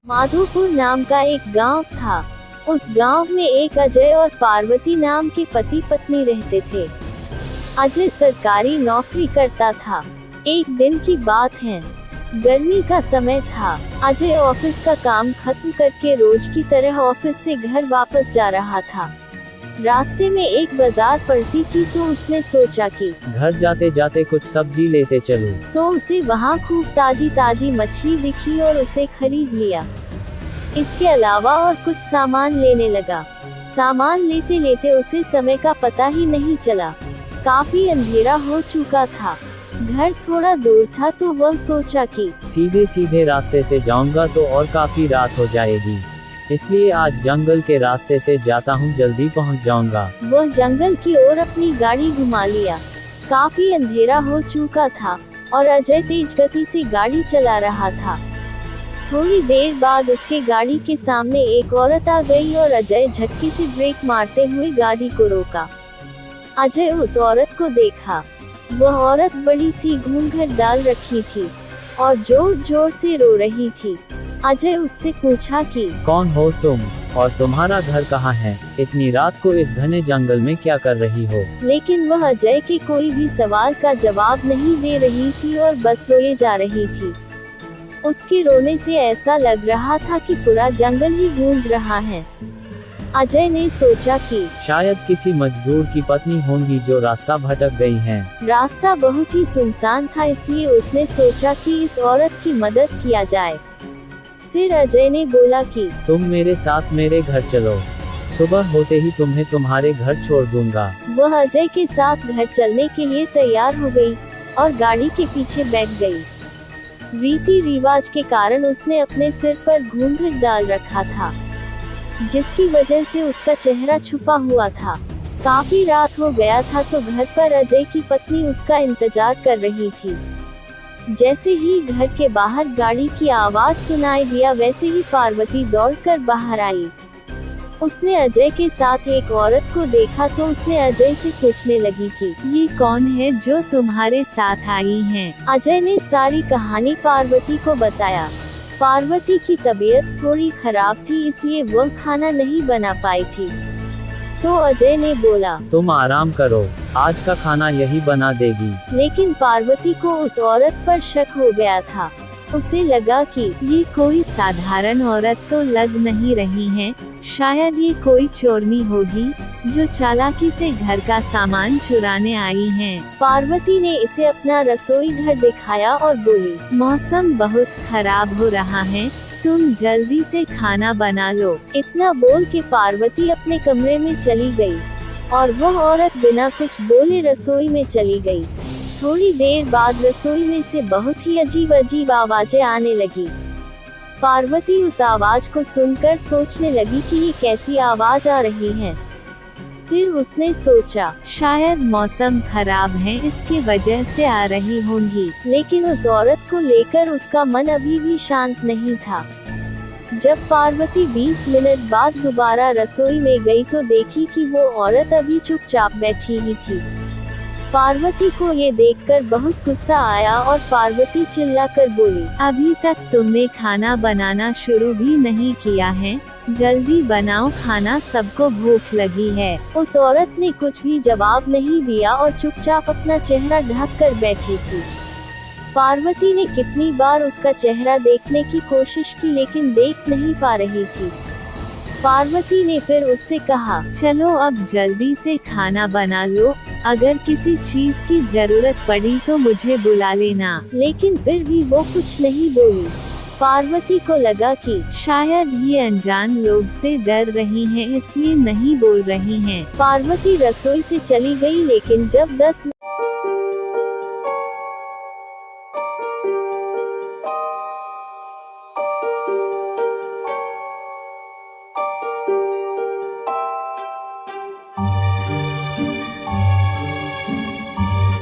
माधोपुर नाम का एक गांव था। उस गांव में एक अजय और पार्वती नाम के पति पत्नी रहते थे। अजय सरकारी नौकरी करता था। एक दिन की बात है, गर्मी का समय था। अजय ऑफिस का काम खत्म करके रोज की तरह ऑफिस से घर वापस जा रहा था। रास्ते में एक बाजार पड़ती थी तो उसने सोचा कि घर जाते जाते कुछ सब्जी लेते चलूं। तो उसे वहाँ खूब ताजी ताजी मछली दिखी और उसे खरीद लिया। इसके अलावा और कुछ सामान लेने लगा। सामान लेते लेते उसे समय का पता ही नहीं चला। काफी अंधेरा हो चुका था। घर थोड़ा दूर था तो वह सोचा कि सीधे सीधे रास्ते से जाऊंगा तो और काफी रात हो जाएगी, इसलिए आज जंगल के रास्ते से जाता हूँ, जल्दी पहुँच जाऊंगा। वह जंगल की ओर अपनी गाड़ी घुमा लिया। काफी अंधेरा हो चुका था और अजय तेज गति से गाड़ी चला रहा था। थोड़ी देर बाद उसके गाड़ी के सामने एक औरत आ गई और अजय झटके से ब्रेक मारते हुए गाड़ी को रोका। अजय उस औरत को देखा। वह औरत बड़ी सी घूंघट डाल रखी थी और जोर जोर से रो रही थी। अजय उससे पूछा कि कौन हो तुम और तुम्हारा घर कहाँ है? इतनी रात को इस घने जंगल में क्या कर रही हो? लेकिन वह अजय के कोई भी सवाल का जवाब नहीं दे रही थी और बस रोए जा रही थी। उसके रोने से ऐसा लग रहा था कि पूरा जंगल ही गूंज रहा है। अजय ने सोचा कि शायद किसी मजदूर की पत्नी होंगी जो रास्ता भटक गई हैं। रास्ता बहुत ही सुनसान था, इसलिए उसने सोचा कि इस औरत की मदद किया जाए। फिर अजय ने बोला कि तुम मेरे साथ मेरे घर चलो, सुबह होते ही तुम्हें तुम्हारे घर छोड़ दूंगा। वह अजय के साथ घर चलने के लिए तैयार हो गई और गाड़ी के पीछे बैठ गई। रीति रिवाज के कारण उसने अपने सिर पर घूंघट डाल रखा था, जिसकी वजह से उसका चेहरा छुपा हुआ था। काफी रात हो गया था तो घर पर अजय की पत्नी उसका इंतजार कर रही थी। जैसे ही घर के बाहर गाड़ी की आवाज सुनाई दिया, वैसे ही पार्वती दौड़कर बाहर आई। उसने अजय के साथ एक औरत को देखा तो उसने अजय से पूछने लगी कि ये कौन है जो तुम्हारे साथ आई हैं? अजय ने सारी कहानी पार्वती को बताया। पार्वती की तबीयत थोड़ी खराब थी, इसलिए वह खाना नहीं बना पाई थी। तो अजय ने बोला, तुम आराम करो, आज का खाना यही बना देगी। लेकिन पार्वती को उस औरत पर शक हो गया था। उसे लगा कि ये कोई साधारण औरत तो लग नहीं रही है, शायद ये कोई चोरनी होगी जो चालाकी से घर का सामान चुराने आई है। पार्वती ने इसे अपना रसोई घर दिखाया और बोली, मौसम बहुत खराब हो रहा है, तुम जल्दी से खाना बना लो। इतना बोल के पार्वती अपने कमरे में चली गई और वह औरत बिना कुछ बोले रसोई में चली गई। थोड़ी देर बाद रसोई में से बहुत ही अजीब अजीब आवाजें आने लगी। पार्वती उस आवाज को सुनकर सोचने लगी कि ये कैसी आवाज आ रही है। फिर उसने सोचा शायद मौसम खराब है, इसकी वजह से आ रही होंगी। लेकिन उस औरत को लेकर उसका मन अभी भी शांत नहीं था। जब पार्वती 20 मिनट बाद दोबारा रसोई में गई तो देखी कि वो औरत अभी चुपचाप बैठी ही थी। पार्वती को ये देखकर बहुत गुस्सा आया और पार्वती चिल्लाकर बोली, अभी तक तुमने खाना बनाना शुरू भी नहीं किया है, जल्दी बनाओ खाना, सबको भूख लगी है। उस औरत ने कुछ भी जवाब नहीं दिया और चुपचाप अपना चेहरा ढक कर बैठी थी। पार्वती ने कितनी बार उसका चेहरा देखने की कोशिश की, लेकिन देख नहीं पा रही थी। पार्वती ने फिर उससे कहा, चलो अब जल्दी से खाना बना लो, अगर किसी चीज की जरूरत पड़ी तो मुझे बुला लेना। लेकिन फिर भी वो कुछ नहीं बोली। पार्वती को लगा कि शायद ये अनजान लोग से डर रही हैं, इसलिए नहीं बोल रही हैं। पार्वती रसोई से चली गई, लेकिन जब 10